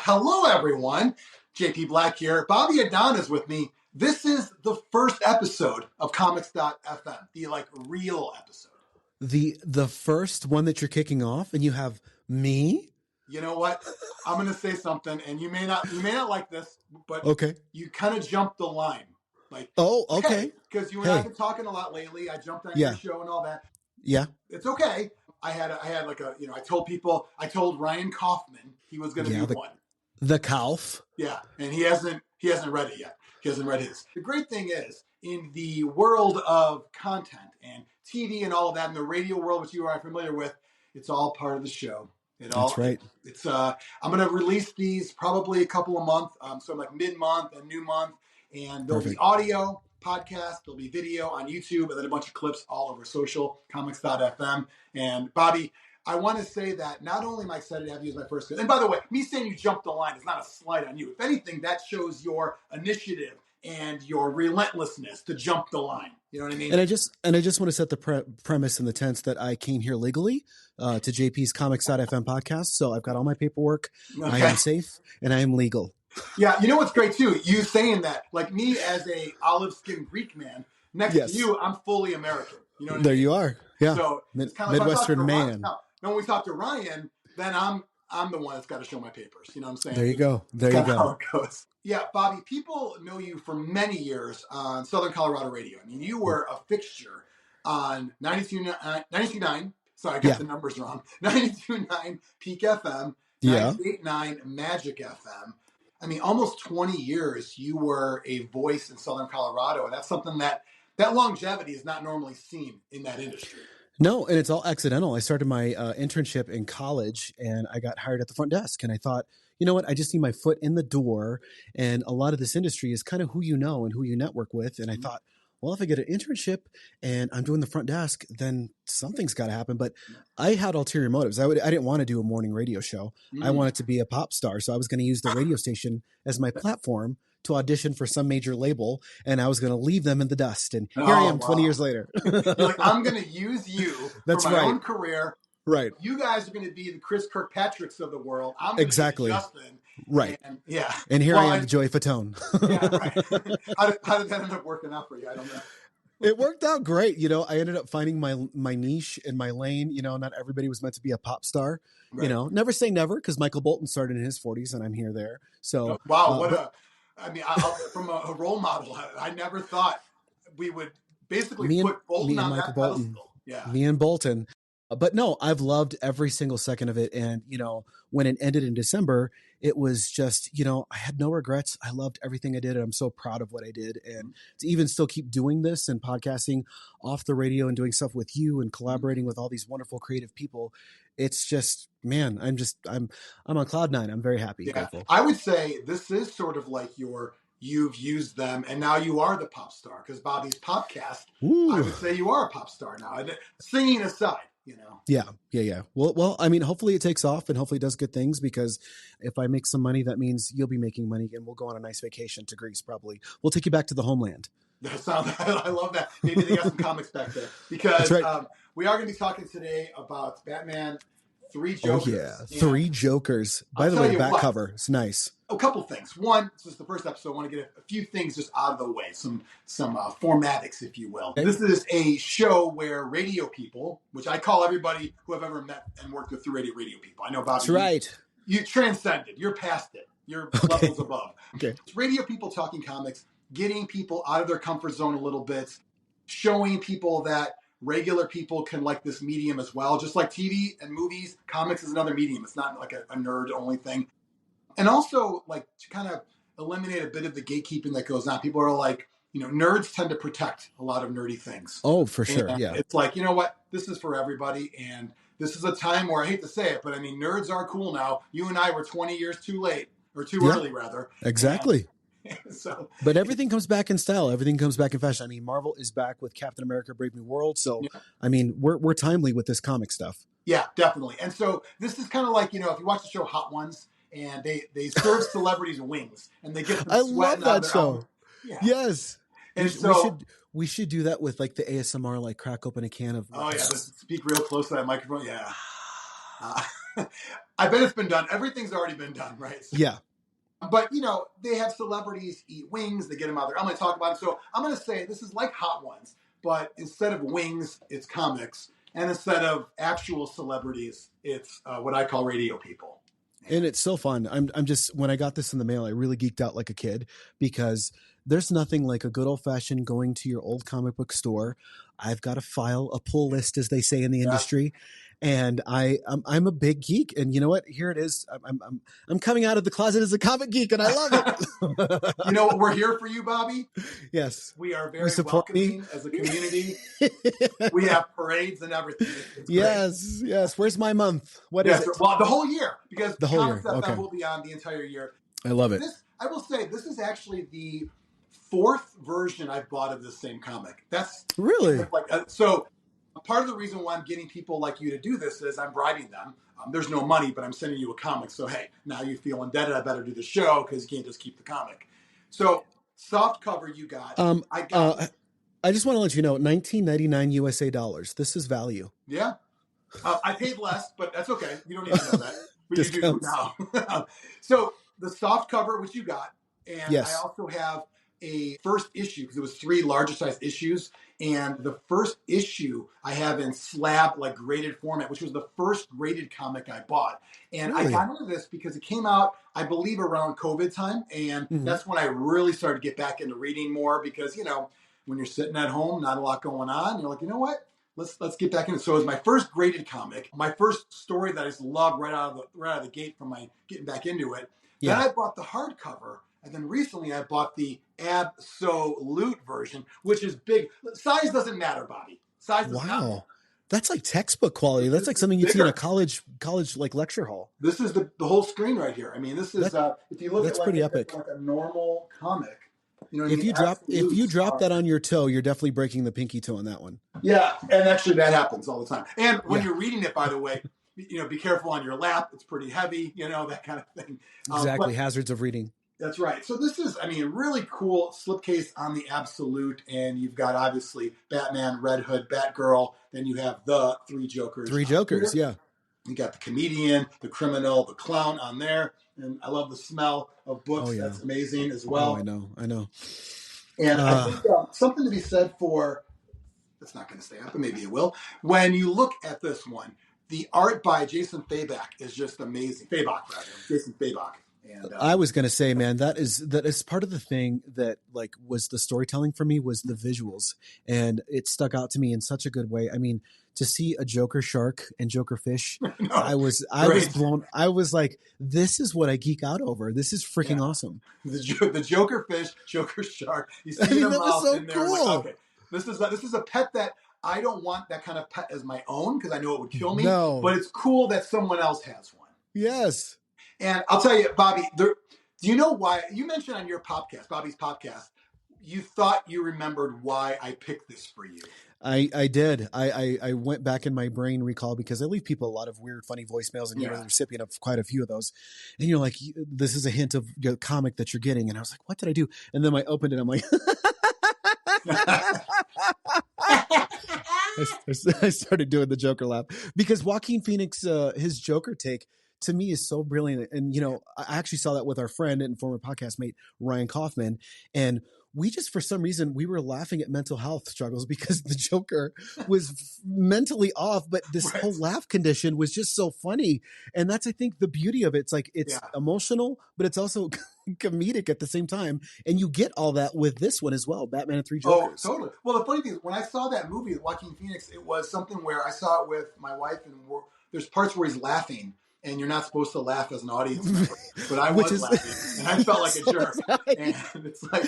Hello, everyone. JP Black here. Bobby Adan is with me. This is the first episode of Comics.fm, the real episode. The first one that you're kicking off, and you have me? You know what? I'm going to say something, and you may not like this, but okay, you kind of jumped the line. Okay. Because you and I have been talking a lot lately. I jumped on your show and all that. Yeah. It's okay. I told Ryan Kaufman he was going to do one. The Kauf. Yeah, and he hasn't read it yet. He hasn't read his. The great thing is, in the world of content and TV and all of that, in the radio world, which you are familiar with, it's all part of the show. That's right. It's I'm going to release these probably a couple of months, so mid-month and new month, and there'll be audio podcast, there'll be video on YouTube, and then a bunch of clips all over social, comics.fm. And Bobby, I want to say that not only am I excited to have you as my first guest, and by the way, me saying you jumped the line is not a slight on you. If anything, that shows your initiative and your relentlessness to jump the line. You know what I mean? And I just want to set the premise in the tense that I came here legally to JP's Comics.fm podcast. So I've got all my paperwork. Okay. I am safe and I am legal. Yeah. You know what's great too? You saying that, like me as a olive-skinned Greek man, next to you, I'm fully American. You know what I mean? There you are. Yeah. So it's kind of Midwestern man. Now, when we talk to Ryan, then I'm the one that's got to show my papers. You know what I'm saying? There you go. There you go. How it goes. Yeah, Bobby, people know you for many years on Southern Colorado radio. I mean, you were a fixture on 92.9. Sorry, I got the numbers wrong. 92.9 Peak FM, 98.9 Magic FM. I mean, almost 20 years you were a voice in Southern Colorado. And that's something that longevity is not normally seen in that industry. No, and it's all accidental. I started my internship in college, and I got hired at the front desk. And I thought, you know what? I just need my foot in the door. And a lot of this industry is kind of who you know and who you network with. And I thought, well, if I get an internship and I'm doing the front desk, then something's got to happen. But I had ulterior motives. I didn't want to do a morning radio show. I wanted to be a pop star. So I was going to use the radio station as my platform to audition for some major label, and I was going to leave them in the dust. And here I am 20 years later. You're like, I'm going to use you for my own career. Right. You guys are going to be the Chris Kirkpatricks of the world. I'm going to be Justin. Right. And, and here I am, Joey Fatone. Right. How did that end up working out for you? I don't know. It worked out great. You know, I ended up finding my niche and my lane. You know, not everybody was meant to be a pop star. Right. You know, never say never, because Michael Bolton started in his 40s and I'm here there. So, from a role model, I never thought we would basically put Bolton on that pedestal. Yeah. Me and Bolton. But no, I've loved every single second of it. And, you know, when it ended in December, it was just, you know, I had no regrets. I loved everything I did. And I'm so proud of what I did. And to even still keep doing this and podcasting off the radio and doing stuff with you and collaborating with all these wonderful creative people, it's just, man, I'm on cloud nine. I'm very happy. Yeah. I would say this is sort of like you've used them and now you are the pop star, because Bobby's Popcast, I would say you are a pop star now. Singing aside. You know? Yeah. Well, I mean, hopefully it takes off and hopefully it does good things, because if I make some money, that means you'll be making money and we'll go on a nice vacation to Greece. Probably we'll take you back to the homeland. I love that. Maybe they got some comics back there, because we are going to be talking today about Batman 3 Jokers. Oh yeah, 3 Jokers. By the way, the back cover, it's nice. A couple things. One, this is the first episode. I want to get a few things just out of the way, some formatics, if you will. Okay. This is a show where radio people, which I call everybody who I've ever met and worked with through radio people. I know, Bobby. That's right. You transcended. You're past it. You're levels above. Okay. It's radio people talking comics, getting people out of their comfort zone a little bit, showing people that regular people can like this medium as well. Just like TV and movies, comics is another medium. It's not like a nerd-only thing. And also, like, to kind of eliminate a bit of the gatekeeping that goes on. People are like, you know, nerds tend to protect a lot of nerdy things. Oh, for sure, and yeah. It's like, you know what? This is for everybody, and this is a time where, I hate to say it, but I mean, nerds are cool now. You and I were 20 years too late, or too early, rather. Exactly. So, but everything comes back in style. Everything comes back in fashion. I mean, Marvel is back with Captain America: Brave New World. So, I mean, we're timely with this comic stuff. Yeah, definitely. And so this is kind of like, you know, if you watch the show Hot Ones, and they serve celebrities wings, and they get them I love that show. Yeah. Yes. And we should do that with like the ASMR, like crack open a can of. Oh yeah, just speak real close to that microphone. Yeah. I bet it's been done. Everything's already been done, right? So, Yeah. but, they have celebrities eat wings. They get them out there. I'm going to talk about it. So I'm going to say this is like Hot Ones, but instead of wings, it's comics. And instead of actual celebrities, it's what I call radio people. And it's so fun. I'm just, when I got this in the mail, I really geeked out like a kid, because there's nothing like a good old fashioned going to your old comic book store. I've got a file, a pull list, as they say in the industry. And I'm a big geek, and you know what? Here it is. I'm coming out of the closet as a comic geek, and I love it. You know what? We're here for you, Bobby. Yes, we are very welcoming as a community. We have parades and everything. It's yes, great. Yes. Where's my month? What is it? Well, the whole year, because the whole year. FM will be on the entire year. I love it. I will say this is actually the 4th version I've bought of this same comic. That's really so. Part of the reason why I'm getting people like you to do this is I'm bribing them. There's no money, but I'm sending you a comic. So, hey, now you feel indebted. I better do the show because you can't just keep the comic. So, soft cover you got. I just want to let you know, $19.99 USA dollars. This is value. Yeah. I paid less, but that's okay. You don't need to know that. But you do now. So, the soft cover, which you got. And yes. I also have a first issue, because it was 3 larger size issues. And the first issue I have in slab, like graded format, which was the first graded comic I bought. And really? I got into this because it came out, I believe, around COVID time. And that's when I really started to get back into reading more, because, when you're sitting at home, not a lot going on, you're like, you know what? Let's get back into it. So it was my first graded comic, my first story that I just loved right out of the gate from my getting back into it. Yeah. Then I bought the hardcover. And then recently I bought the absolute version, which is big. Size doesn't matter, Bobby. Size does not matter. That's like textbook quality. That's like something you'd see in a college like lecture hall. This is the whole screen right here. I mean, this is if you look that's at pretty epic. Like a normal comic. If you drop that on your toe, you're definitely breaking the pinky toe on that one. Yeah, and actually that happens all the time. And when you're reading it, by the way, be careful on your lap. It's pretty heavy, that kind of thing. Exactly, hazards of reading. That's right. So this is, really cool slipcase on the Absolute, and you've got obviously Batman, Red Hood, Batgirl. Then you have the 3 Jokers. 3 Jokers, yeah. You got the comedian, the criminal, the clown on there, and I love the smell of books. Oh, yeah. That's amazing as well. Oh, I know. And I think something to be said for, it's not going to stay up, but maybe it will. When you look at this one, the art by Jason Fabok is just amazing. Jason Fabok. And, I was going to say, man, that is part of the thing that was the storytelling for me, was the visuals, and it stuck out to me in such a good way. I mean, to see a Joker shark and Joker fish, I was blown. I was like, this is what I geek out over. This is freaking awesome. The Joker fish, Joker shark. You see them out in there. Cool. Like, okay, this is a pet that I don't want that kind of pet as my own, because I know it would kill me. No. But it's cool that someone else has one. Yes. And I'll tell you, Bobby, do you know why? You mentioned on your podcast, Bobby's podcast, you thought you remembered why I picked this for you. I did. I went back in my brain recall, because I leave people a lot of weird, funny voicemails, and you're the recipient of quite a few of those. And you're like, this is a hint of your comic that you're getting. And I was like, what did I do? And then I opened it. I'm like, I started doing the Joker laugh, because Joaquin Phoenix, his Joker take, to me, is so brilliant. And, I actually saw that with our friend and former podcast mate, Ryan Kaufman. And we just, for some reason, we were laughing at mental health struggles, because the Joker was mentally off, but this whole laugh condition was just so funny. And that's, I think, the beauty of it. It's emotional, but it's also comedic at the same time. And you get all that with this one as well, Batman and 3 Jokers. Oh, totally. Well, the funny thing is, when I saw that movie with Joaquin Phoenix, it was something where I saw it with my wife, and there's parts where he's laughing. And you're not supposed to laugh as an audience member, but I was laughing, and I felt like a jerk. Right. And it's like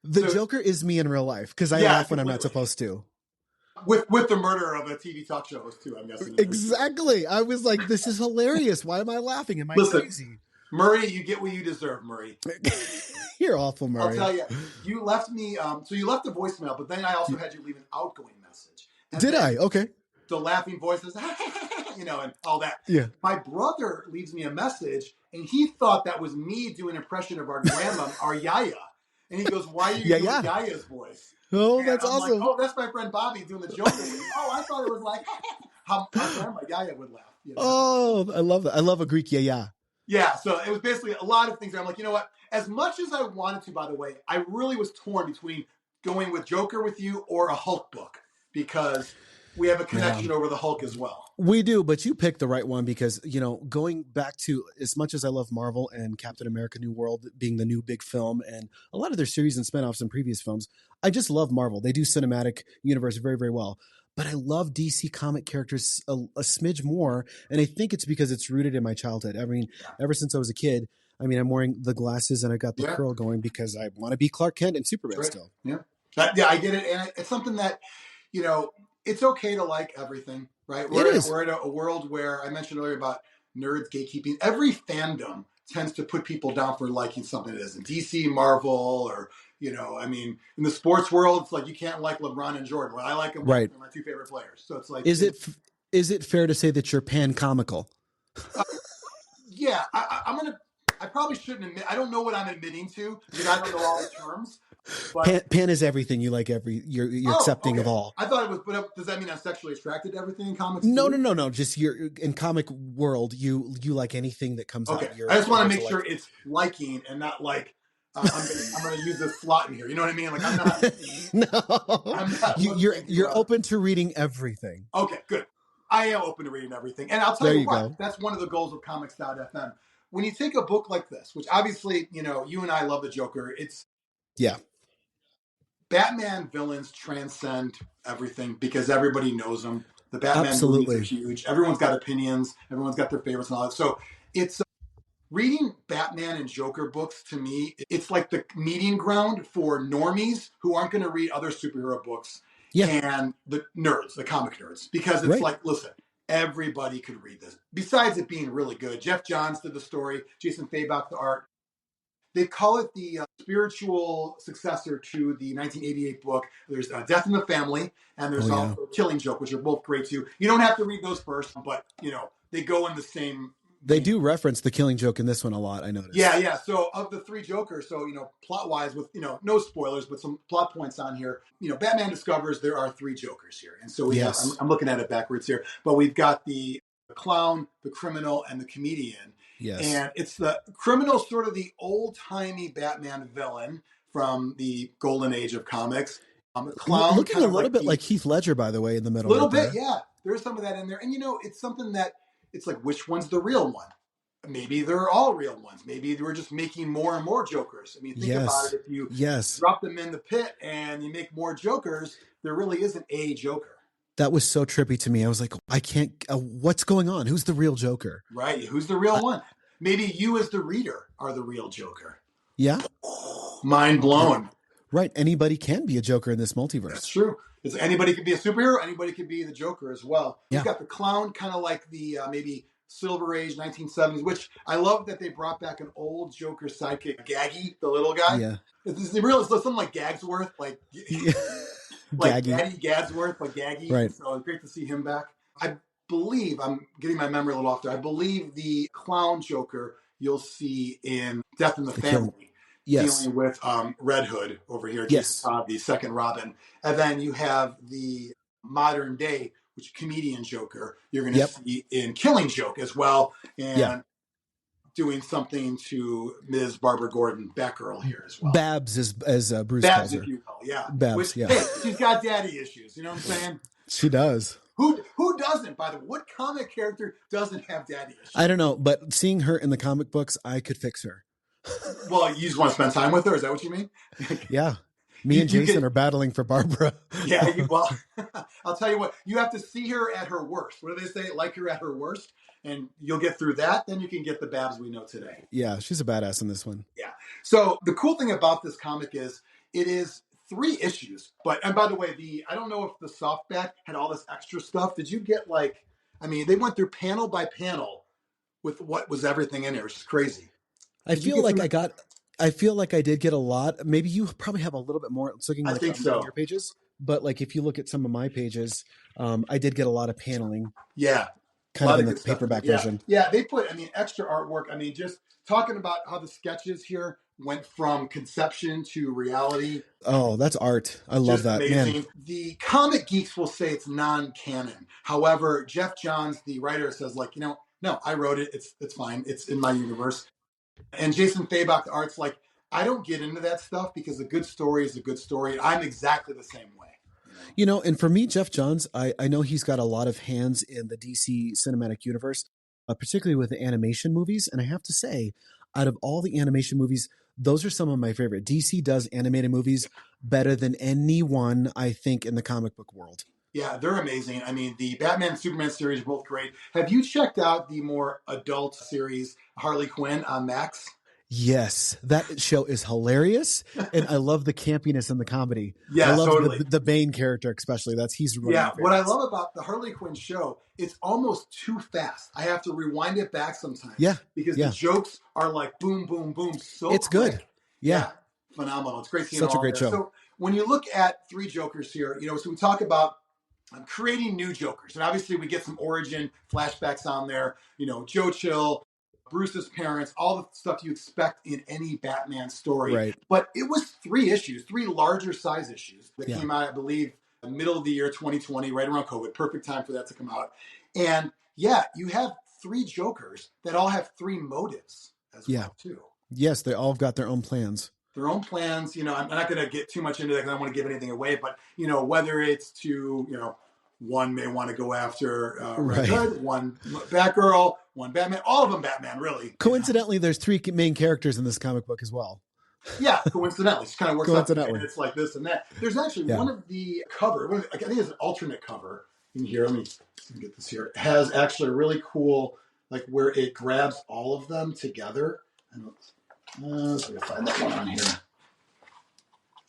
the Joker is me in real life, because I laugh when I'm not supposed to. With the murder of a TV talk show too, I'm guessing. Exactly. I was like, this is hilarious. Why am I laughing? Am I crazy? Murray, you get what you deserve, Murray. You're awful, Murray. I'll tell you. You left me. So you left a voicemail, but then I also had you leave an outgoing message. Did I? Okay. The laughing voices, and all that. Yeah. My brother leaves me a message, and he thought that was me doing an impression of our grandma, our Yaya. And he goes, "Why are you doing Yaya's voice?" Oh, and that's awesome. Like, that's my friend Bobby doing the Joker voice. I thought it was like how grandma Yaya would laugh. You know? Oh, I love that. I love a Greek yeah. Yeah, so it was basically a lot of things. I'm like, you know what? As much as I wanted to, by the way, I really was torn between going with Joker with you or a Hulk book because we have a connection over the Hulk as well. We do, but you picked the right one because, going back to as much as I love Marvel and Captain America New World being the new big film and a lot of their series and spinoffs and previous films, I just love Marvel. They do cinematic universe very, very well. But I love DC comic characters a smidge more. And I think it's because it's rooted in my childhood. I mean, ever since I was a kid, I'm wearing the glasses and I got the curl going because I want to be Clark Kent and Superman still. Yeah. I get it. And it's something that, it's okay to like everything, right? We're in a world where I mentioned earlier about nerds gatekeeping. Every fandom tends to put people down for liking something that isn't DC, Marvel, or, in the sports world, it's like you can't like LeBron and Jordan. Well, I like them. Right. They're my two favorite players. So it's like, is it fair to say that you're pan-comical? Yeah, I probably shouldn't admit. I don't know what I'm admitting to because I don't know all the terms. But pan is everything. You like you're accepting of all. I thought it was, but does that mean I'm sexually attracted to everything in comics? No. Just you're in comic world. You like anything that comes out. I just want to make sure it's liking and not like I'm going to use this slot in here. You know what I mean? Like I'm not. No, I'm not you're open to reading everything. Okay, good. I am open to reading everything, and I'll tell you what. That's one of the goals of Comics.fm. When you take a book like this, which obviously you and I love the Joker, it's Batman villains transcend everything because everybody knows them. The Batman movies are huge. Everyone's got opinions. Everyone's got their favorites and all that. So it's reading Batman and Joker books to me, it's like the meeting ground for normies who aren't going to read other superhero books and the nerds, the comic nerds, because it's like, listen, everybody could read this. Besides it being really good, Geoff Johns did the story, Jason Fabok the art. They call it the spiritual successor to the 1988 book. There's Death in the Family, and there's also Killing Joke, which are both great too. You don't have to read those first, but they go in the same. They do reference the Killing Joke in this one a lot. I noticed. Yeah. So of the three Jokers, so plot wise, with no spoilers, but some plot points on here. Batman discovers there are three Jokers here, and so we have. I'm looking at it backwards here, but we've got the clown, the criminal, and the comedian. Yes. And it's the criminal, sort of the old-timey Batman villain from the golden age of comics. Clown looking a little bit like Heath Ledger, by the way, in the middle. A little bit, yeah. There's some of that in there. And, it's something that it's like, which one's the real one? Maybe they're all real ones. Maybe we're just making more and more Jokers. I mean, think about it. If you drop them in the pit and you make more Jokers, there really isn't a Joker. That was so trippy to me. I was like, I can't, what's going on? Who's the real Joker? Right. Who's the real one? Maybe you as the reader are the real Joker. Yeah. Mind blown. Right. Anybody can be a Joker in this multiverse. That's true. Anybody could be a superhero. Anybody could be the Joker as well. Yeah. You've got the clown, kind of like the maybe Silver Age 1970s, which I love that they brought back an old Joker sidekick, Gaggy, the little guy. Yeah. It's something like Gagsworth, like Daddy Gadsworth, like Gaggy. Right. So it's great to see him back. I believe, I'm getting my memory a little off there, I believe the clown Joker you'll see in Death in the Family. Dealing with Red Hood over here, Jason Todd, the second Robin. And then you have the modern day, which comedian Joker, you're going to see in Killing Joke as well. And doing something to Ms. Barbara Gordon, Batgirl here as well. Babs, as Bruce Babs, calls her. if you will, yeah. Babs, Hey, she's got daddy issues, you know what I'm saying? She does. Who doesn't, by the way? What comic character doesn't have daddy issues? I don't know, but seeing her in the comic books, I could fix her. Well, you just want to spend time with her? Is that what you mean? Yeah. Me and Jason are battling for Barbara. Yeah, I'll tell you what. You have to see her at her worst. What do they say? Like her at her worst? And you'll get through that. Then you can get the Babs we know today. Yeah, she's a badass in this one. Yeah. So the cool thing about this comic is it is 3 issues. And by the way, I don't know if the softback had all this extra stuff. Did you get they went through panel by panel with what was everything in there, which is crazy. I feel like I did get a lot. Maybe you probably have a little bit more looking I think so. On your pages. But if you look at some of my pages, I did get a lot of paneling. Yeah. Kind of in the paperback version. Yeah, they put, extra artwork. Just talking about how the sketches here went from conception to reality. Oh, that's art. I love that. Amazing. Man. The comic geeks will say it's non-canon. However, Geoff Johns, the writer, says like, no, I wrote it. It's fine. It's in my universe. And Jason Fabok, the art's like, I don't get into that stuff because a good story is a good story. I'm exactly the same way. And for me, Geoff Johns, I know he's got a lot of hands in the DC cinematic universe, particularly with the animation movies. And I have to say, out of all the animation movies, those are some of my favorite. DC does animated movies better than anyone, I think, in the comic book world. Yeah, they're amazing. I mean, the Batman and Superman series are both great. Have you checked out the more adult series, Harley Quinn on Max? Yes, that show is hilarious, and I love the campiness and the comedy. Yeah, I love totally. the Bane character, especially. He's one of my what I love about the Harley Quinn show, it's almost too fast. I have to rewind it back sometimes. Yeah, because the jokes are like boom, boom, boom. So it's quick. Good. Yeah, phenomenal. It's great seeing such all a great there. show. So when you look at Three Jokers here, so we talk about creating new Jokers, and obviously we get some origin flashbacks on there. Joe Chill, Bruce's parents, all the stuff you expect in any Batman story. Right. But it was 3 issues, 3 larger size issues that came out, I believe, middle of the year 2020, right around COVID. Perfect time for that to come out. And you have 3 Jokers that all have 3 motives as well, too. Yes, they all have got their own plans. I'm not going to get too much into that because I don't want to give anything away. But, whether it's to, one may want to go after Red Hood, one Batgirl, one Batman, all of them Batman, really. Coincidentally, there's 3 main characters in this comic book as well. Yeah, coincidentally. It just kind of works out. And it's like this and that. There's actually one of the cover, I think it's an alternate cover in here. Let me get this here. It has actually a really cool, like where it grabs all of them together. Let's find that one on here.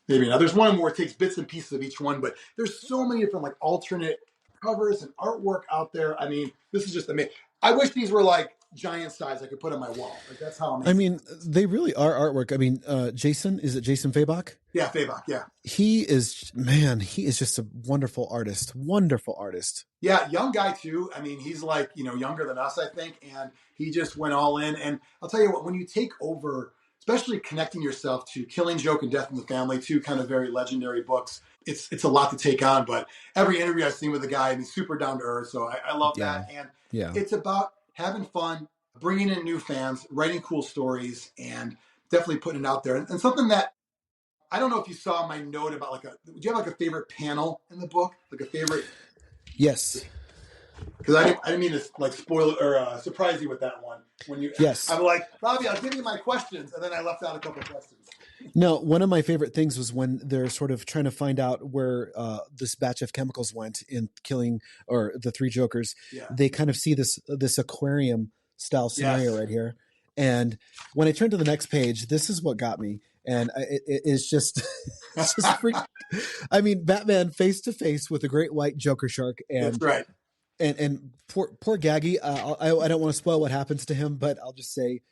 Maybe not. There's one where it takes bits and pieces of each one, but there's so many different like alternate covers and artwork out there. I mean, this is just amazing. I wish these were like giant size I could put on my wall. Like that's how amazing. I mean, they really are artwork. I mean, Jason, is it Jason Fabok? Yeah, Fabok, yeah. He is just a wonderful artist. Wonderful artist. Yeah, young guy too. I mean, he's like, younger than us, I think. And he just went all in. And I'll tell you what, when you take over, especially connecting yourself to Killing Joke and Death in the Family, 2 kind of very legendary books, it's a lot to take on. But every interview I've seen with the guy, he's super down to earth. So I love that. And it's about having fun, bringing in new fans, writing cool stories, and definitely putting it out there. And something that, I don't know if you saw my note about do you have like a favorite panel in the book? Like a favorite? Yes. Because I didn't mean to like spoil or surprise you with that one. Yes. I'm like, Bobby, I'll give you my questions. And then I left out a couple of questions. No, one of my favorite things was when they're sort of trying to find out where this batch of chemicals went in killing or the 3 Jokers. Yeah. They kind of see this aquarium style scenario right here. And when I turned to the next page, this is what got me. And it's just, it's just freaking. I mean, Batman face to face with a great white Joker shark. And, that's right. And poor Gaggy. I don't want to spoil what happens to him, but I'll just say,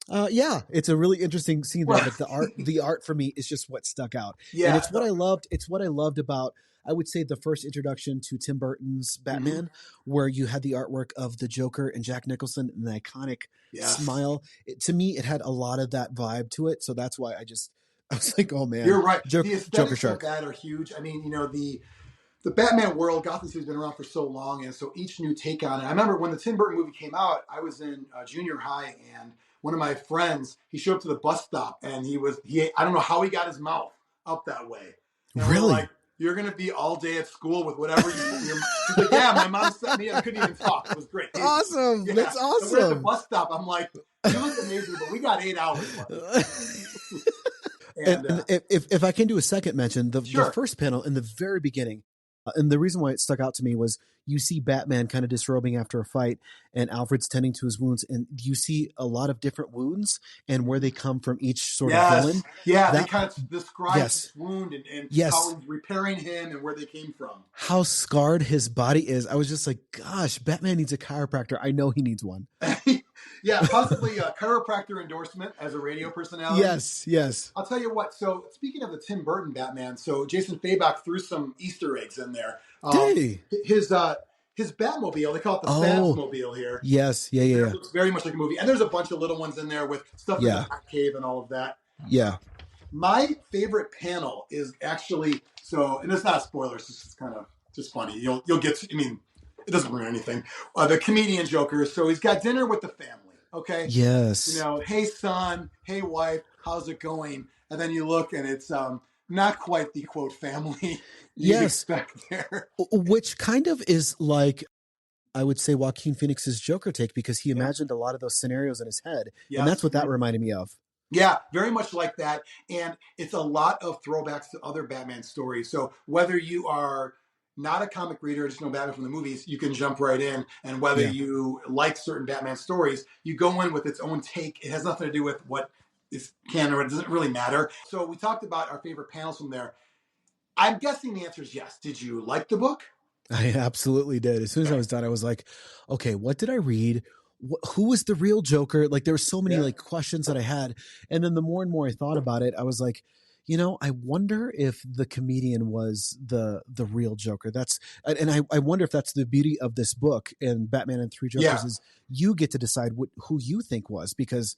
it's a really interesting scene there. But the art for me is just what stuck out. Yeah, and it's what I loved. It's what I loved about, I would say, the first introduction to Tim Burton's Batman, where you had the artwork of the Joker and Jack Nicholson and the iconic smile. To me, it had a lot of that vibe to it. So that's why I was like, oh man, you're right. Joker, the aesthetics Joker shark of that are huge. I mean, the Batman world, Gotham City's been around for so long, and so each new take on it. I remember when the Tim Burton movie came out, I was in junior high, and one of my friends, he showed up to the bus stop, and I don't know how he got his mouth up that way. And really? Like, you're going to be all day at school with whatever you He's like, yeah, my mom sent me, I couldn't even talk. It was great. Awesome. Yeah. That's awesome. So we're at the bus stop. I'm like, you look amazing, but we got 8 hours left. And if I can do a second mention, the first panel in the very beginning, and the reason why it stuck out to me was you see Batman kind of disrobing after a fight and Alfred's tending to his wounds, and you see a lot of different wounds and where they come from each sort of villain. Yeah, they kind of describe his wound and how he's repairing him and where they came from. How scarred his body is. I was just like, gosh, Batman needs a chiropractor. I know he needs one. Yeah, possibly a chiropractor endorsement as a radio personality. Yes. I'll tell you what. So speaking of the Tim Burton Batman, so Jason Fabok threw some Easter eggs in there. Did he? His Batmobile, they call it the Batmobile here. Yes, yeah. It looks very much like a movie. And there's a bunch of little ones in there with stuff in the Batcave and all of that. Yeah. My favorite panel is actually, and it's not spoilers, it's just kind of just funny. You'll get to, I mean, it doesn't ruin anything. The comedian Joker, so he's got dinner with the family, okay? Yes. Hey son, hey wife, how's it going? And then you look and it's not quite the quote family you'd expect there. Which kind of is like, I would say, Joaquin Phoenix's Joker take, because he imagined a lot of those scenarios in his head. Yes. And that's what that reminded me of. Yeah, very much like that. And it's a lot of throwbacks to other Batman stories. So whether you are not a comic reader, just know Batman from the movies, you can jump right in. And whether you like certain Batman stories, you go in with its own take. It has nothing to do with what is canon, or it doesn't really matter. So we talked about our favorite panels from there. I'm guessing the answer is yes. Did you like the book? I absolutely did. As soon as I was done, I was like, okay, what did I read? Who was the real Joker? Like, there were so many like questions that I had. And then the more and more I thought about it, I was like, I wonder if the comedian was the real Joker. I wonder if that's the beauty of this book and Batman and Three Jokers is you get to decide who you think was, because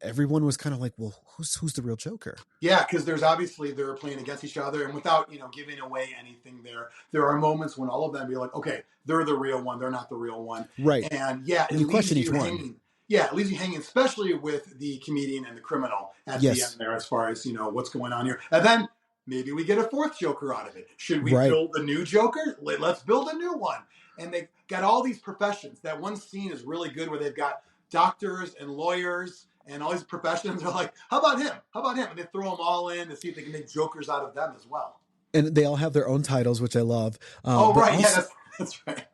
everyone was kind of like, well, who's the real Joker? Yeah, because there's obviously they're playing against each other, and without giving away anything, there are moments when all of them be like, okay, they're the real one, they're not the real one, right? And you question each one. Yeah, it leaves you hanging, especially with the comedian and the criminal at the end there, as far as what's going on here, and then maybe we get a fourth Joker out of it. Should we build a new Joker? Let's build a new one. And they got all these professions. That one scene is really good where they've got doctors and lawyers and all these professions are like, how about him? How about him? And they throw them all in to see if they can make Jokers out of them as well. And they all have their own titles, which I love. Right. Also, that's right.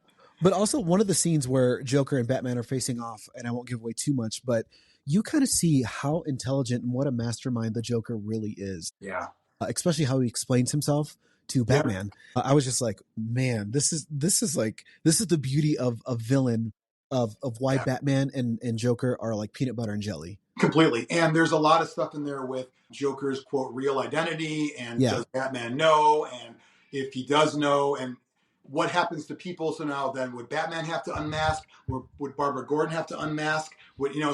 But also one of the scenes where Joker and Batman are facing off, and I won't give away too much, but you kind of see how intelligent and what a mastermind the Joker really is. Yeah. Especially how he explains himself to Batman. I was just like, man, this is the beauty of a villain, of why Batman and Joker are like peanut butter and jelly. Completely. And there's a lot of stuff in there with Joker's quote real identity, and does Batman know, and if he does know, and what happens to people. So now then would Batman have to unmask, or would Barbara Gordon have to unmask?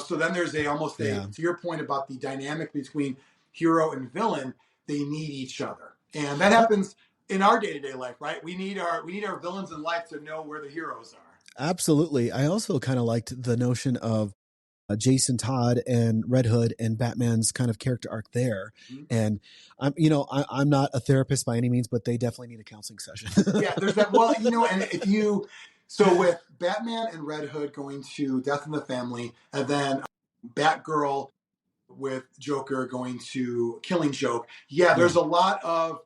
So then there's to your point about the dynamic between hero and villain, they need each other. And that happens in our day-to-day life, right? We need our villains in life to know where the heroes are. Absolutely. I also kind of liked the notion of Jason Todd and Red Hood and Batman's kind of character arc there. Mm-hmm. And I'm not a therapist by any means, but they definitely need a counseling session. Yeah, there's that. Well, and so with Batman and Red Hood going to Death in the Family, and then Batgirl with Joker going to Killing Joke. Yeah, there's a lot of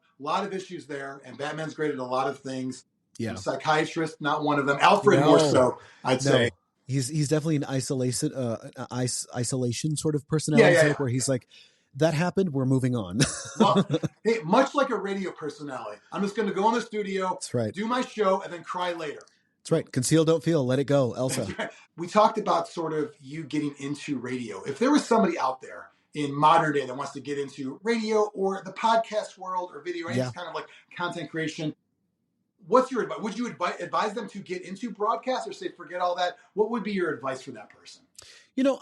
issues there, and Batman's great at a lot of things. Yeah, a psychiatrist, not one of them. Alfred more so, I'd say. He's definitely an isolation sort of personality where he's like, that happened, we're moving on. Well, hey, much like a radio personality, I'm just going to go in the studio, that's right, do my show, and then cry later. That's right. Conceal, don't feel. Let it go, Elsa. Right. We talked about sort of you getting into radio. If there was somebody out there in modern day that wants to get into radio or the podcast world or video, any kind of like content creation, what's your advice? Would you advise them to get into broadcast, or say forget all that? What would be your advice for that person?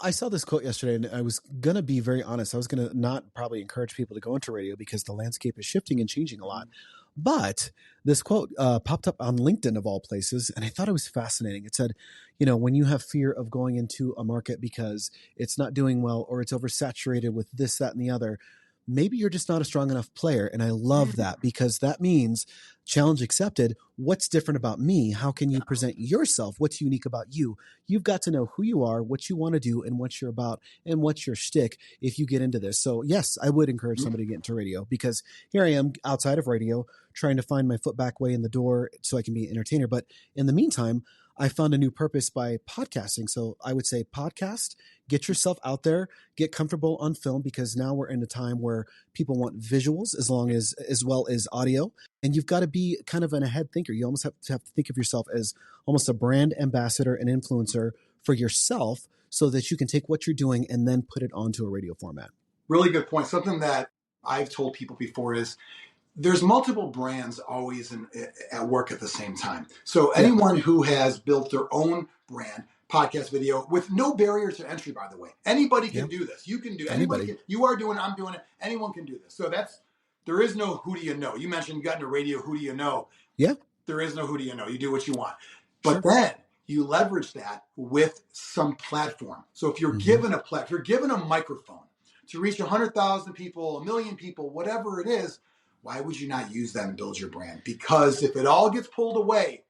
I saw this quote yesterday, and I was going to be very honest. I was going to not probably encourage people to go into radio because the landscape is shifting and changing a lot. But this quote popped up on LinkedIn of all places, and I thought it was fascinating. It said, when you have fear of going into a market because it's not doing well or it's oversaturated with this, that, and the other, maybe you're just not a strong enough player. And I love that, because that means challenge accepted. What's different about me? How can you present yourself? What's unique about you? You've got to know who you are, what you want to do, and what you're about, and what's your shtick if you get into this. So yes, I would encourage somebody to get into radio, because here I am outside of radio trying to find my foot back way in the door so I can be an entertainer. But in the meantime, I found a new purpose by podcasting. So I would say podcast, get yourself out there, get comfortable on film, because now we're in a time where people want visuals as well as audio. And you've got to be kind of an ahead thinker. You almost have to think of yourself as almost a brand ambassador and influencer for yourself, so that you can take what you're doing and then put it onto a radio format. Really good point. Something that I've told people before is there's multiple brands always at work at the same time. So anyone who has built their own brand, podcast video with no barrier to entry, by the way. Anybody can do this. You can do anybody. You are doing it. I'm doing it. Anyone can do this. So there is no who do you know. You mentioned you got into radio. Who do you know? Yeah. There is no who do you know. You do what you want. But then you leverage that with some platform. So if you're given a platform, if you're given a microphone to reach 100,000 people, 1 million people, whatever it is, why would you not use that and build your brand? Because if it all gets pulled away,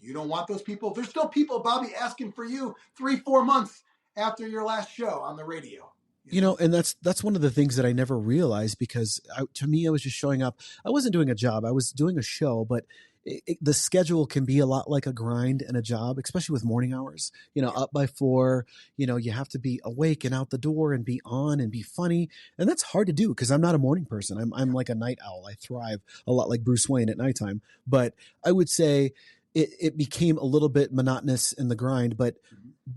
you don't want those people. There's still people, Bobby, asking for you 3-4 months after your last show on the radio. You know, and that's one of the things that I never realized, because to me, I was just showing up. I wasn't doing a job. I was doing a show, but the schedule can be a lot like a grind and a job, especially with morning hours. You know, up by 4, you know, you have to be awake and out the door and be on and be funny. And that's hard to do because I'm not a morning person. I'm like a night owl. I thrive a lot like Bruce Wayne at nighttime. But I would say it became a little bit monotonous in the grind, but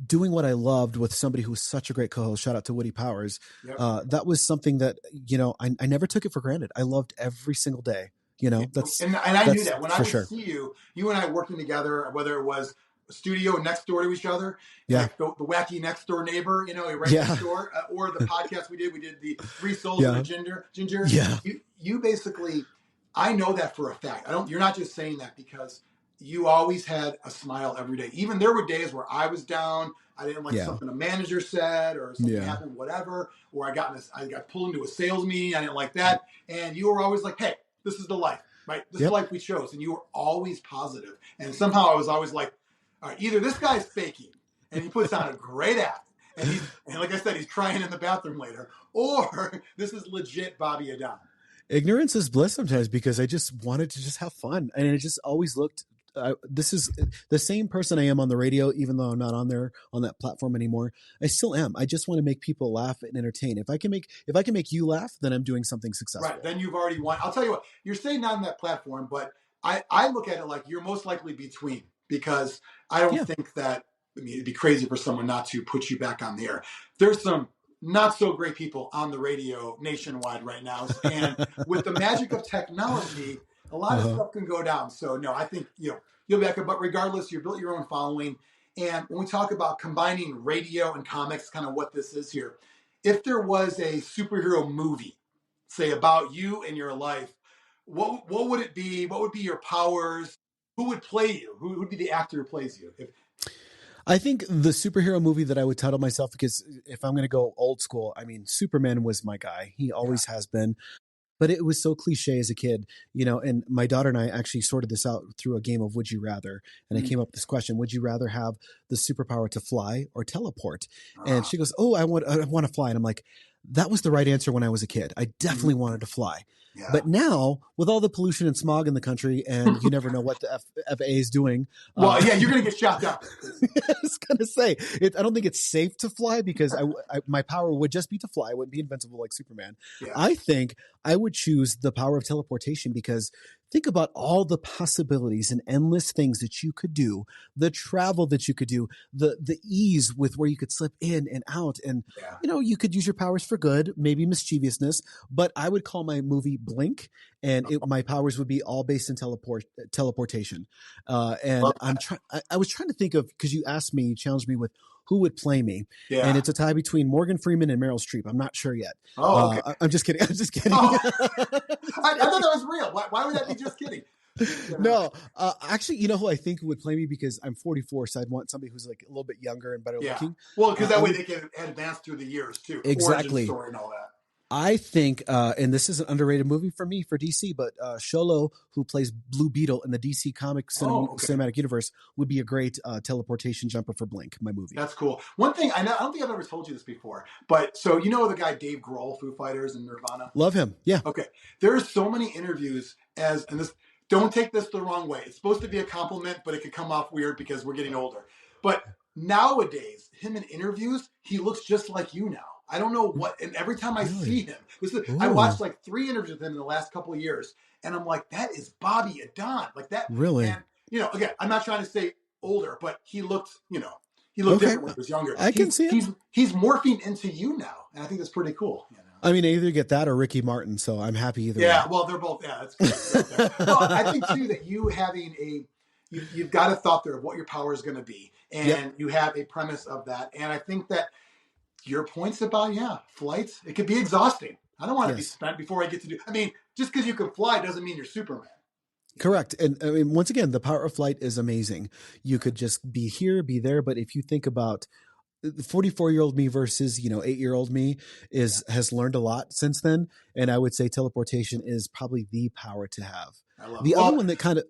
doing what I loved with somebody who was such a great co-host, shout out to Woody Powers. That was something that, you know, I never took it for granted. I loved every single day. You know, and I knew that when I would see you and I working together, whether it was a studio next door to each other, like the wacky next door neighbor, you know, right next door, or the podcast we did the 3 Souls and a Ginger. You basically, I know that for a fact. You're not just saying that because you always had a smile every day. Even there were days where I was down, I didn't like something a manager said, or something happened, whatever, or I got pulled into a sales meeting, I didn't like that, and you were always like, hey, this is the life, right? This is the life we chose. And you were always positive. And somehow I was always like, all right, either this guy's faking and he puts on a great act and like I said, he's crying in the bathroom later, or this is legit Bobby Adan. Ignorance is bliss sometimes, because I just wanted to just have fun. And it just always looked, this is the same person I am on the radio, even though I'm not on that platform anymore. I still am. I just want to make people laugh and entertain. If I can make you laugh, then I'm doing something successful. Right. Then you've already won. I'll tell you what, you're saying not on that platform, but I look at it like you're most likely between, because I don't think that, it'd be crazy for someone not to put you back on the air. There's some not so great people on the radio nationwide right now. And with the magic of technology, a lot of stuff can go down. So no, I think you'll be back up. But regardless, you built your own following. And when we talk about combining radio and comics, kind of what this is here, if there was a superhero movie, say about you and your life, what would it be? What would be your powers? Who would play you? Who would be the actor who plays you? I think the superhero movie that I would title myself, because if I'm going to go old school, I mean, Superman was my guy. He always has been. But it was so cliche as a kid, you know, and my daughter and I actually sorted this out through a game of Would You Rather. And I came up with this question: would you rather have the superpower to fly or teleport? And she goes, oh, I want to fly. And I'm like, that was the right answer when I was a kid. I definitely wanted to fly. Yeah. But now, with all the pollution and smog in the country, and you never know what the FAA is doing. Well, you're going to get shot down. I was going to say, I don't think it's safe to fly, because my power would just be to fly. I wouldn't be invincible like Superman. Yeah. I think I would choose the power of teleportation, because think about all the possibilities and endless things that you could do, the travel that you could do, the ease with where you could slip in and out. And, you know, you could use your powers for good, maybe mischievousness, but I would call my movie Blink, and my powers would be all based in teleportation. And I was trying to think of, because you challenged me with who would play me. Yeah. And it's a tie between Morgan Freeman and Meryl Streep. I'm not sure yet. Oh, okay. I'm just kidding. Oh. I thought that was real. Why would that be just kidding? No, actually, you know who I think would play me, because I'm 44, so I'd want somebody who's like a little bit younger and better looking. Well, because that way they can advance through the years too. Exactly. Origin story and all that. I think, and this is an underrated movie for me, for DC, but Sholo, who plays Blue Beetle in the DC Comics cinematic universe, would be a great teleportation jumper for Blink, my movie. That's cool. One thing, I don't think I've ever told you this before, but so you know the guy Dave Grohl, Foo Fighters and Nirvana? Love him, yeah. Okay. There's so many interviews and this, don't take this the wrong way. It's supposed to be a compliment, but it could come off weird because we're getting older. But nowadays, him in interviews, he looks just like you now. I don't know what, and every time I see him, I watched like 3 interviews with him in the last couple of years, and I'm like, that is Bobby Adan. Like that. Really? And, you know, again, I'm not trying to say older, but he looked, different when he was younger. I can see it. He's morphing into you now, and I think that's pretty cool. You know? I mean, I either get that or Ricky Martin, so I'm happy either way. Yeah, well, they're both, that's good. Well, I think, too, that you having you've got a thought there of what your power is going to be. and you have a premise of that. And I think that your points about, flights, it could be exhausting. I don't want to be spent before I get to do, I mean, just because you can fly doesn't mean you're Superman. Correct. And I mean, once again, the power of flight is amazing. You could just be here, be there. But if you think about the 44-year-old me versus, 8-year-old me has learned a lot since then. And I would say teleportation is probably the power to have. I love the other one that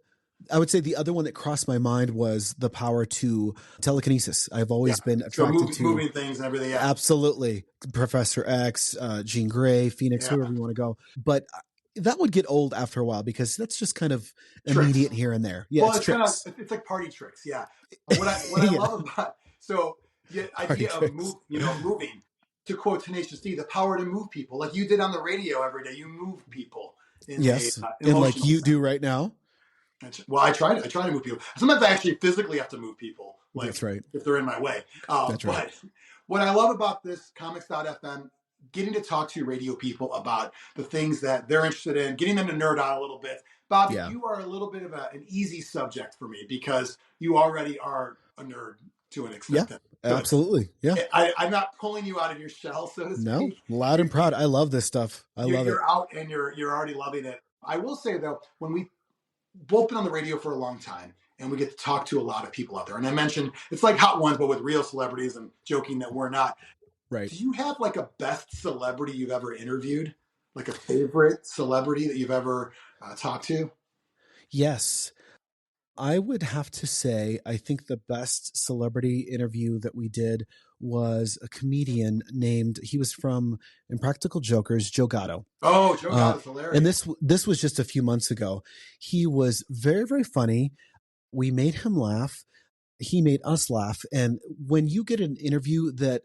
I would say the other one that crossed my mind was the power to telekinesis. I've always been attracted to moving things and everything. Yeah. Absolutely. Professor X, Jean Grey, Phoenix, whoever you want to go. But that would get old after a while because that's just kind of immediate here and there. Yeah, well, it's kind of, it's like party tricks. Yeah. What I love about, so the idea of moving, to quote Tenacious D, the power to move people, like you did on the radio every day. You move people. And like you do right now. Well, I try to move people. Sometimes I actually physically have to move people. Like, that's right. If they're in my way. That's right. But what I love about this Comics.fm, getting to talk to radio people about the things that they're interested in, getting them to nerd out a little bit. Bobby, you are a little bit of an easy subject for me because you already are a nerd to an extent. Yeah, absolutely. Yeah. I'm not pulling you out of your shell, so to speak. No, loud and proud. I love this stuff. You're out and you're already loving it. I will say, though, when we both been on the radio for a long time and we get to talk to a lot of people out there. And I mentioned it's like Hot Ones, but with real celebrities and joking that we're not. Right. Do you have like a best celebrity you've ever interviewed? Like a favorite celebrity that you've ever talked to? Yes. I would have to say, I think the best celebrity interview that we did was a comedian he was from Impractical Jokers, Joe Gatto. Oh, Joe Gatto's hilarious. And this was just a few months ago. He was very, very funny. We made him laugh. He made us laugh. And when you get an interview that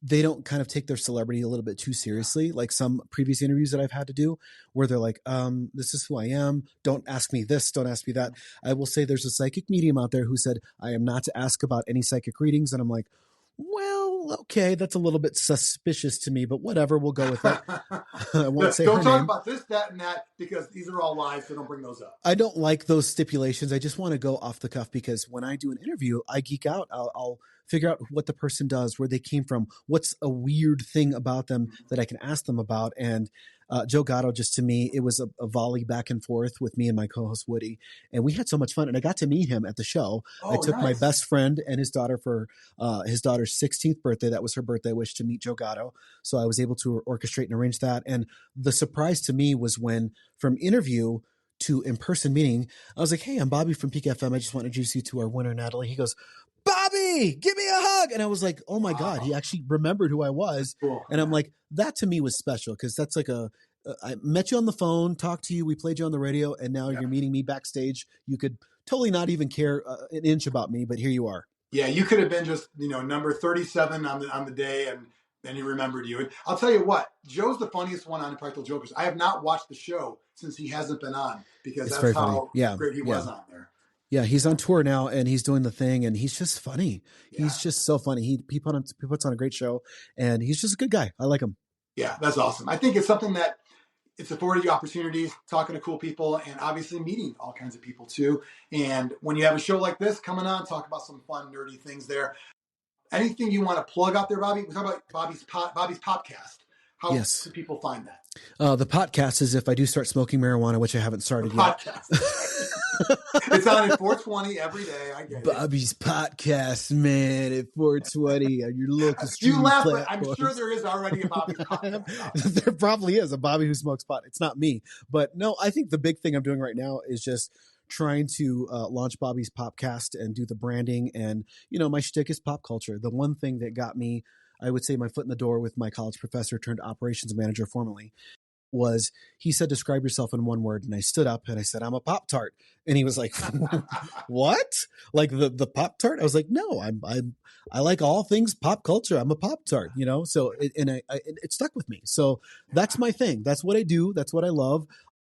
they don't kind of take their celebrity a little bit too seriously, like some previous interviews that I've had to do where they're like, this is who I am. Don't ask me this. Don't ask me that. I will say there's a psychic medium out there who said, I am not to ask about any psychic readings. And I'm like, well, okay, that's a little bit suspicious to me, but whatever, we'll go with it. I won't say don't talk name. about this, that, and that because these are all lies, so don't bring those up. I don't like those stipulations. I just want to go off the cuff because when I do an interview, I geek out. I'll figure out what the person does, where they came from, what's a weird thing about them that I can ask them about. And Joe Gatto, just to me, it was a volley back and forth with me and my co-host Woody. And we had so much fun. And I got to meet him at the show. I took my best friend and his daughter for his daughter's 16th birthday. That was her birthday wish, to meet Joe Gatto. So I was able to orchestrate and arrange that. And the surprise to me was when from interview to in-person meeting, I was like, hey, I'm Bobby from Peak FM. I just want to introduce you to our winner, Natalie. He goes, Bobby, give me a hug. And I was like, oh my God, he actually remembered who I was. Cool. And I'm like, that to me was special because that's like I met you on the phone, talked to you, we played you on the radio, and now you're meeting me backstage. You could totally not even care an inch about me, but here you are. Yeah, you could have been just, number 37 on the day and he remembered you. And I'll tell you what, Joe's the funniest one on Impractical Jokers. I have not watched the show since he hasn't been on because that's how great he was on there. Yeah, he's on tour now and he's doing the thing and he's just funny. Yeah. He's just so funny. He puts on a great show and he's just a good guy. I like him. Yeah, that's awesome. I think it's something that it's afforded you opportunities, talking to cool people and obviously meeting all kinds of people too. And when you have a show like this coming on, talk about some fun, nerdy things there. Anything you want to plug out there, Bobby? We talk about Bobby's Popcast. How do people find that? The podcast is if I do start smoking marijuana, which I haven't started yet. It's on at 420 every day. I get Bobby's Podcast, man, at 420 on your local streaming You laugh, platforms. but I'm sure there is already a Bobby's Podcast. There probably is a Bobby who smokes pot. It's not me. But no, I think the big thing I'm doing right now is just trying to launch Bobby's Popcast and do the branding. And, my shtick is pop culture. The one thing that got me, I would say, my foot in the door with my college professor turned operations manager formerly was he said, describe yourself in one word. And I stood up and I said, I'm a Pop Tart. And he was like, what? Like the Pop Tart? I was like, no, I like all things pop culture. I'm a Pop Tart, so it stuck with me. So that's my thing. That's what I do. That's what I love.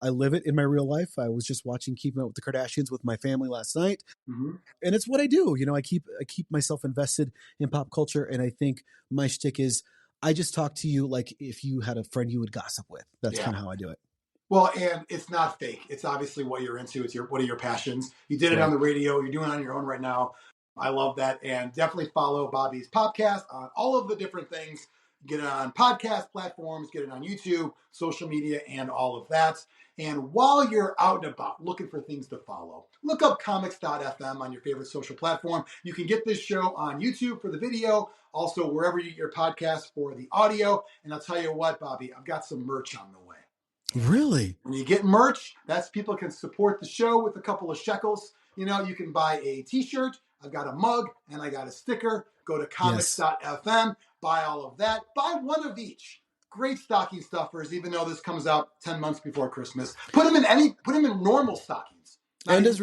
I live it in my real life. I was just watching Keeping Up with the Kardashians with my family last night. Mm-hmm. And it's what I do. I keep myself invested in pop culture. And I think my shtick is I just talk to you like if you had a friend you would gossip with. That's kind of how I do it. Well, and it's not fake. It's obviously what you're into. It's what are your passions. You did it on the radio. You're doing it on your own right now. I love that. And definitely follow Bobby's Popcast on all of the different things. Get it on podcast platforms, get it on YouTube, social media, and all of that. And while you're out and about looking for things to follow, look up comics.fm on your favorite social platform. You can get this show on YouTube for the video, also wherever you get your podcast for the audio. And I'll tell you what, Bobby, I've got some merch on the way. Really? When you get merch, that's people can support the show with a couple of shekels. You know, you can buy a t-shirt. I've got a mug and I got a sticker. Go to comics.fm, buy all of that. Buy one of each. Great stocking stuffers, even though this comes out 10 months before Christmas. Put them in normal stockings. And as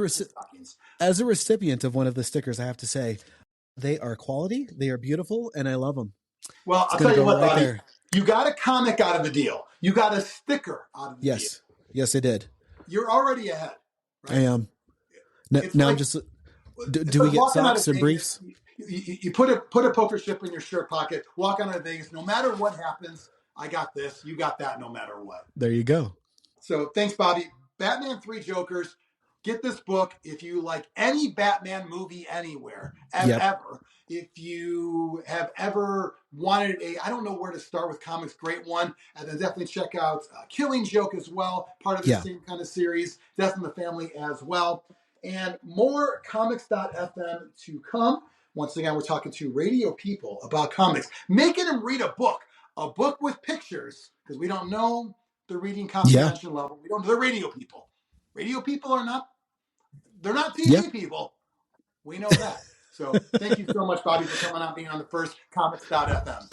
a recipient of one of the stickers, I have to say, they are quality, they are beautiful, and I love them. Well, I'll tell you what, Bobby. You got a comic out of the deal. You got a sticker out of the deal. Yes, I did. You're already ahead. Right? I am. Now, like, just do we get socks and briefs? You put a poker chip in your shirt pocket. Walk out of Vegas. No matter what happens, I got this. You got that. No matter what. There you go. So thanks, Bobby. Batman 3 Jokers. Get this book if you like any Batman movie anywhere, ever. If you have ever wanted I don't know where to start with comics, great one. And then definitely check out Killing Joke as well, part of the same kind of series. Death in the Family as well. And more comics.fm to come. Once again, we're talking to radio people about comics. Making them read a book with pictures, because we don't know the reading comprehension level. We don't know the radio people. Radio people are not, they're not TV people. We know that. So thank you so much, Bobby, for coming on, being on the first comics.fm.